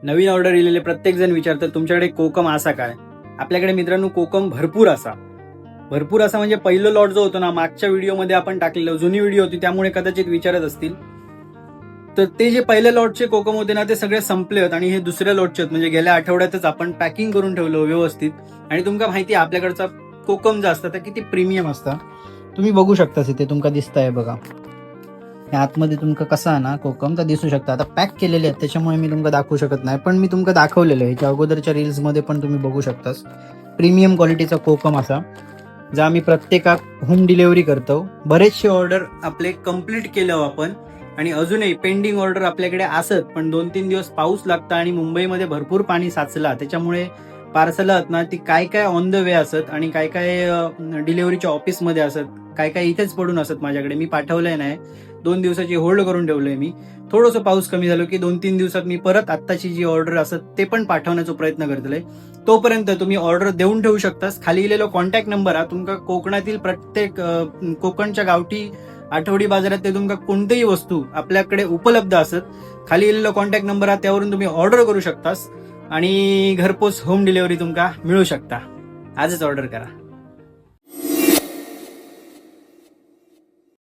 नवीन order इलेले प्रत्येक जण विचारतात तुमच्याकडे कोकम असा काय. आपल्याकडे मित्रांनो कोकम भरपूर असा म्हणजे पहिलं लॉट जो होतो ना, मागच्या व्हिडिओमध्ये आपण टाकलेलं, जुनी व्हिडिओ होती त्यामुळे कदाचित विचारत असतील. तर ते जे पहिल्या लॉटचे कोकम होते ना ते सगळे संपले होते आणि हे दुसऱ्या लॉटचे आहेत. म्हणजे गेल्या आठवड्यातच आपण पॅकिंग करून ठेवलं व्यवस्थित. आणि तुमका माहिती आहे आपल्याकडचा कोकम जो असता किती प्रीमियम असता. तुम्ही बघू शकता इथे तुमका दिसताय बघा, आतमध्ये तुमका कसा आहे ना कोकम तर दिसू शकता. आता पॅक केलेले आहेत त्याच्यामुळे मी तुमका दाखवू शकत नाही, पण मी तुमका दाखवलेलं आहे. ह्याच्या अगोदरच्या रील्स मध्ये पण तुम्ही बघू शकतास. प्रीमियम क्वालिटीचा कोकम असा, जो आम्ही प्रत्येकाक होम डिलिव्हरी करतो. बरेचसे ऑर्डर आपले कम्प्लीट केलं आपण आणि अजूनही पेंडिंग ऑर्डर आपल्याकडे असत, पण 2-3 दिवस पाऊस लागता आणि मुंबईमध्ये भरपूर पाणी साचला त्याच्यामुळे पार्सल ना ती काय काय ऑन द वे असत आणि काय काय डिलिव्हरीच्या ऑफिसमध्ये असत, काय काय इथेच पडून असत. माझ्याकडे मी पाठवलंय नाही, 2 दिवसाची होल्ड करून ठेवलंय मी. थोडंसं पाऊस कमी झालो की 2-3 दिवसात मी परत आत्ताची जी ऑर्डर असत ते पण पाठवण्याचा प्रयत्न करतोय. तोपर्यंत तुम्ही ऑर्डर देऊन ठेवू शकतास. खाली इलेलो कॉन्टॅक्ट नंबर हा तुमका कोकणातील प्रत्येक कोकणच्या गावठी आठवडी बाजारात ते तुमका कोणतीही वस्तू आपल्याकडे उपलब्ध असत. खाली इलेलो कॉन्टॅक्ट नंबर हा, त्यावरून तुम्ही ऑर्डर करू शकतास आणि घरपोच होम डिलिव्हरी तुमका मिळू शकता. आजच ऑर्डर करा.